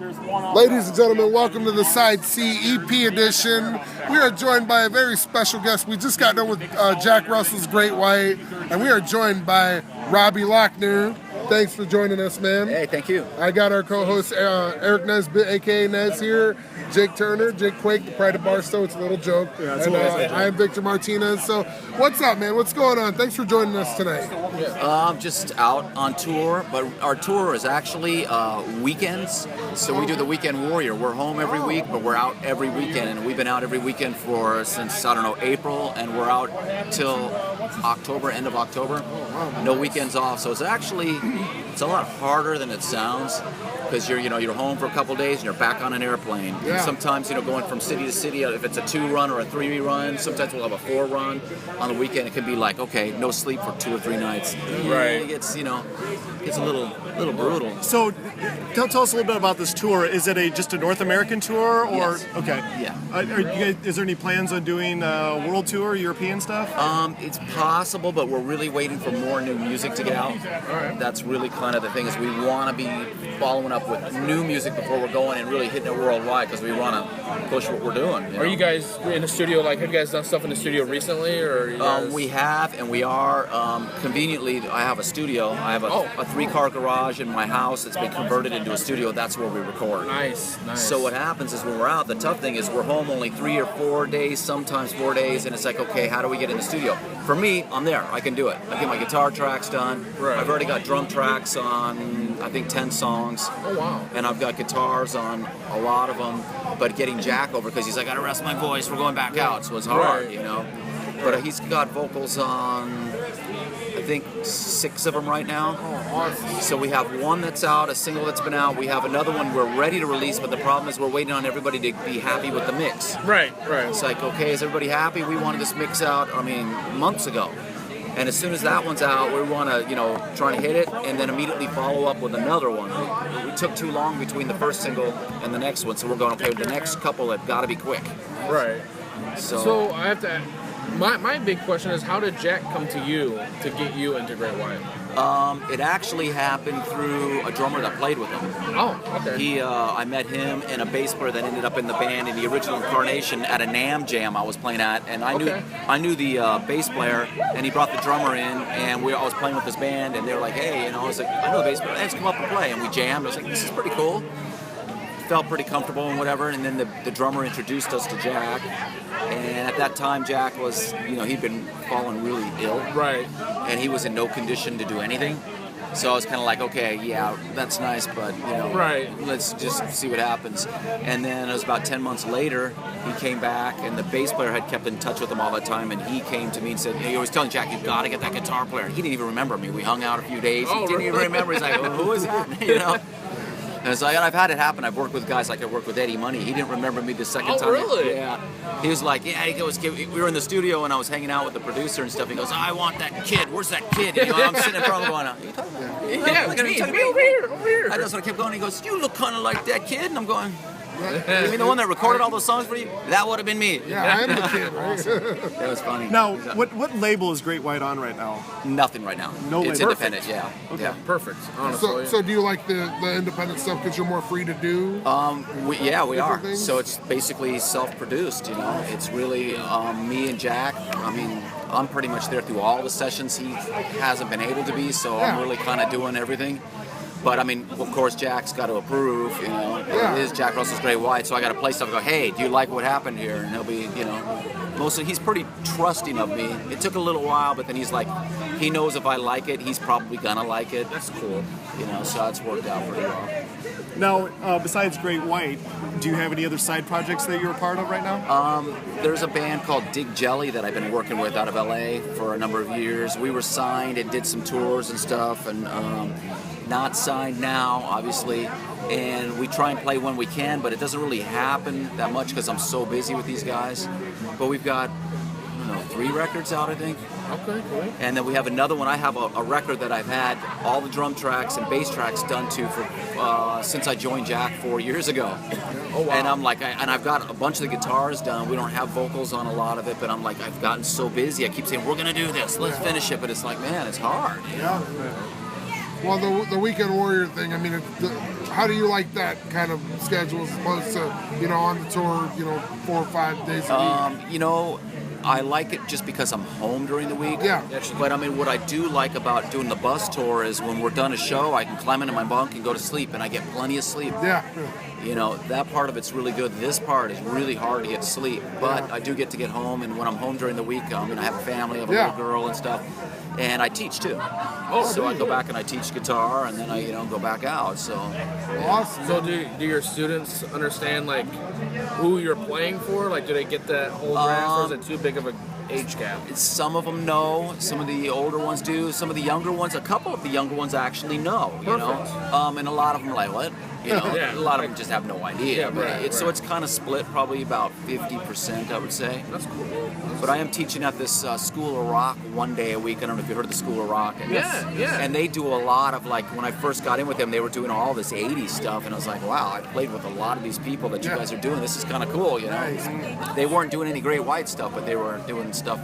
Ladies and gentlemen, welcome to the Side C EP edition. We are joined by a very special guest. We just got done with Jack Russell's Great White, and we are joined by Robbie Lochner. Thanks for joining us, man. Hey, thank you. I got our co-host Eric Nesbitt, a.k.a. Nez here, Jake Turner, Jake Quake, the Pride of Barstow. It's a little joke. Yeah, and I'm Victor Martinez. So what's up, man? What's going on? Thanks for joining us tonight. I'm just out on tour, but our tour is actually weekends. So we do the Weekend Warrior. We're home every week, but we're out every weekend. And we've been out every weekend since, April, and we're out till October, end of October. No weekends off. So it's a lot harder than it sounds, because you're home for a couple days and you're back on an airplane. Yeah. And sometimes going from city to city, if it's a 2-run or a 3-run, sometimes we'll have a 4-run on the weekend. It can be like, okay, no sleep for 2 or 3 nights. Right. It gets a little brutal. So, tell us a little bit about this tour. Is it just a North American tour, or Yes. okay? Yeah. Are you guys, is there any plans on doing a world tour, European stuff? It's possible, but we're really waiting for more new music to get out. That's really kind of the thing, is we want to be following up with new music before we're going and really hitting it worldwide, because we want to push what we're doing. Are you guys in the studio? Have you guys done stuff in the studio recently, or? We have, and we are. Conveniently, I have a studio. I have a 3-car garage in my house that's been converted into a studio. That's where we record. Nice. So what happens is, when we're out, the tough thing is we're home only 3 or 4 days, sometimes 4 days, and it's like, okay, how do we get in the studio? For me, I'm there. I can do it. I get my guitar tracks done. Right. I've already got drum tracks on, I think, 10 songs. Oh, wow. And I've got guitars on a lot of them. But getting Jack over, because he's like, I gotta rest my voice. We're going back out, so it's hard, But he's got vocals on, I think, 6 of them right now. Oh, awesome. So we have one that's out, a single that's been out. We have another one we're ready to release, but the problem is we're waiting on everybody to be happy with the mix. Right. It's like, okay, is everybody happy? We wanted this mix out, months ago. And as soon as that one's out, we want to, try to hit it and then immediately follow up with another one. We took too long between the first single and the next one, so we're going, okay, the next couple have got to be quick. Right. So I have to. My big question is, how did Jack come to you to get you into Great White? It actually happened through a drummer that played with him. Oh, okay. I met him and a bass player that ended up in the band in the original incarnation at a NAMM jam I was playing at, and I knew the bass player, and he brought the drummer in, and I was playing with this band, and they were like, hey, I was like, I know the bass player, let's come up and play, and we jammed. I was like, this is pretty cool. Felt pretty comfortable and whatever, and then the drummer introduced us to Jack, and at that time Jack was, he'd been falling really ill, Right. and he was in no condition to do anything. So I was kind of like, okay, yeah, that's nice, but Right. let's just see what happens. And then it was about 10 months later, he came back, and the bass player had kept in touch with him all that time, and he came to me and said, he was telling Jack, you've got to get that guitar player. He didn't even remember me. We hung out a few days. He didn't even remember. He's like, well, who is it? And so I've had it happen. I've worked with guys, like I worked with Eddie Money. He didn't remember me the second time. Oh, really? Yeah. He was like, we were in the studio and I was hanging out with the producer and stuff. He goes, I want that kid. Where's that kid? I'm sitting in front of him going, are you talking about? Yeah, me over here. I just kept going. He goes, you look kind of like that kid. And I'm going, you mean the one that recorded all those songs for you? That would have been me. Yeah, I'm the kid, right? That was funny. Now, what label is Great White on right now? Nothing right now. No It's label. independent, yeah. Okay. Yeah. Perfect. Honestly. So do you like the independent stuff because you're more free to do? We are. things? So it's basically self-produced, It's really me and Jack. I'm pretty much there through all the sessions. He hasn't been able to be, so I'm really kind of doing everything. But, of course, Jack's got to approve, It is Jack Russell's Great White, so I got to play stuff and go, hey, do you like what happened here? And he'll be, mostly he's pretty trusting of me. It took a little while, but then he's like, he knows if I like it, he's probably going to like it. That's cool. So that's worked out pretty well. Now, besides Great White, do you have any other side projects that you're a part of right now? There's a band called Dig Jelly that I've been working with out of LA for a number of years. We were signed and did some tours and stuff, and not signed now, obviously. And we try and play when we can, but it doesn't really happen that much because I'm so busy with these guys. But we've got, 3 records out, I think. Okay, cool. And then we have another one. I have a record that I've had all the drum tracks and bass tracks done to for since I joined Jack 4 years ago. Oh, wow. And I'm like, and I've got a bunch of the guitars done. We don't have vocals on a lot of it, but I'm like, I've gotten so busy. I keep saying, we're going to do this. Let's finish it. But it's like, man, it's hard. Yeah. Well, the Weekend Warrior thing, how do you like that kind of schedule as opposed to, on the tour, 4 or 5 days a week? I like it just because I'm home during the week. Yeah. But I mean, what I do like about doing the bus tour is when we're done a show, I can climb into my bunk and go to sleep, and I get plenty of sleep. Yeah. That part of it's really good. This part is really hard to get to sleep, but I do get home, and when I'm home during the week, I have a family, I have a little girl and stuff, and I teach too. So I go back and I teach guitar, and then I go back out. So Awesome. So do your students understand like who you're playing for? Like, do they get that whole grasp, or is it too big of a age gap? some of them know, some of the older ones do, some of the younger ones, a couple of the younger ones actually know. And a lot of them are like, what? Yeah. A lot of them just have no idea. Yeah, But right, So it's kind of split, probably about 50%, I would say. That's cool. But I am teaching at this School of Rock one day a week. I don't know if you heard of the School of Rock. Yeah. And they do a lot of, like, when I first got in with them, they were doing all this 80s stuff. And I was like, wow, I played with a lot of these people that you guys are doing. This is kind of cool, Nice. They weren't doing any Great White stuff, but they were doing stuff,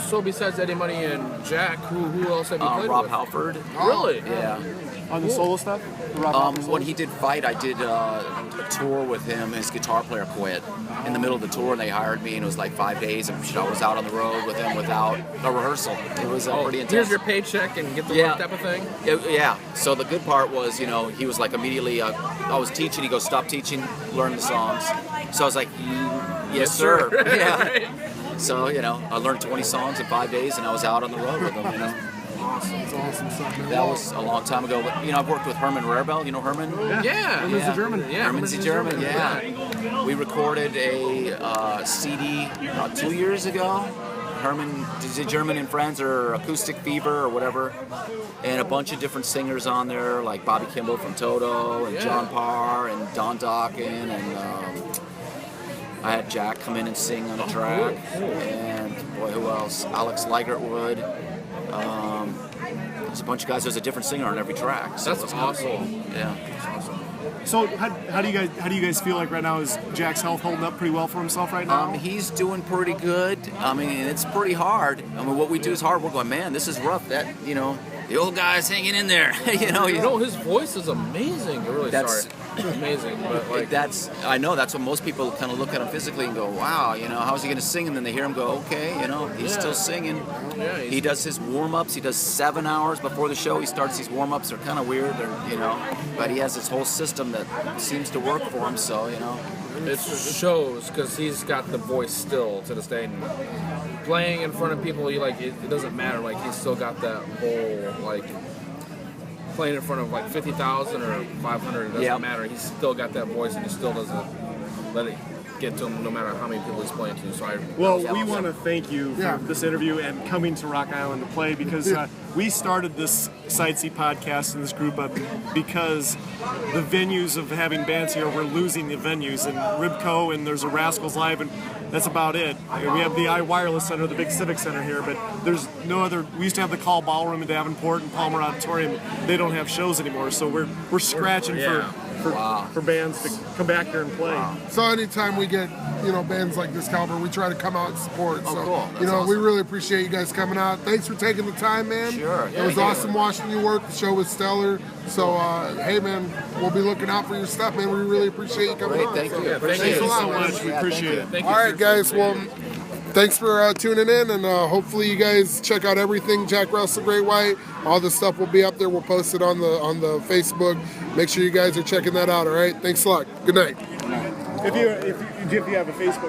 So besides Eddie Money and Jack, who else have you played Rob with? Halford. Really? Yeah. On the solo stuff? The Rob Halford When solos? he did Fight, I did a tour with him. His guitar player quit in the middle of the tour, and they hired me, and it was like 5 days, and I was out on the road with him without a rehearsal. It was pretty intense. Here's your paycheck and get the work type of thing? Yeah. So the good part was, he was like immediately, I was teaching, he goes, stop teaching, learn the songs. So I was like, yes, sir. Yeah. Right. So, I learned 20 songs in 5 days, and I was out on the road with him, Awesome. It's awesome stuff, man. That was a long time ago. But, I've worked with Herman Rarebell. You know Herman? Yeah. Herman's a German. Yeah, Herman's a German, yeah. We recorded a CD about 2 years ago. Herman, the German and Friends, or Acoustic Fever, or whatever. And a bunch of different singers on there, like Bobby Kimball from Toto, and John Parr, and Don Dokken, and I had Jack come in and sing on a track. And, boy, who else? Alex Ligertwood. There's a bunch of guys. There's a different singer on every track. So That's it's kinda awesome. cool. Yeah. So how do you guys feel like right now? Is Jack's health holding up pretty well for himself right now? He's doing pretty good. It's pretty hard. What we do is hard. We're going, man, this is rough. The old guy's hanging in there. His voice is amazing. Really That's- amazing. But like, I know that's what most people kind of look at him physically and go, wow, how's he going to sing? And then they hear him go, okay, he's still singing. Yeah, He does his warm-ups. He does 7 hours before the show. He starts these warm-ups. They're kind of weird, but he has this whole system that seems to work for him. So, it shows because he's got the voice still to this day. And playing in front of people, it doesn't matter. Like, he's still got that whole like. Playing in front of like 50,000 or 500, it doesn't matter. He's still got that voice, and he still doesn't let it get to him, no matter how many people he's playing to. So we want to thank you for this interview and coming to Rock Island to play, because we started this Side C podcast and this group up because the venues of having bands here, we're losing the venues, and Ribco, and there's a Rascals Live, and that's about it. We have the iWireless Center, the big civic center here, but there's no other. We used to have the Call Ballroom in Davenport and Palmer Auditorium. They don't have shows anymore, so we're scratching for bands to come back here and play. So anytime we get, bands like this caliber, we try to come out and support. So, cool. That's we awesome. really appreciate you guys coming out. Thanks for taking the time, man. Sure. It was awesome watching you work. The show was stellar. So, hey, man, we'll be looking out for your stuff, man. We really appreciate you coming Great, on. thank you. Yeah, Thanks Thank a you lot, so man. much. We appreciate it. Thank All you right, for guys. saying Well, that. thanks for tuning in, and hopefully you guys check out everything Jack Russell Great White. All the stuff will be up there. We'll post it on the Facebook. Make sure you guys are checking that out. All right. Thanks a lot. Good night. If you have a Facebook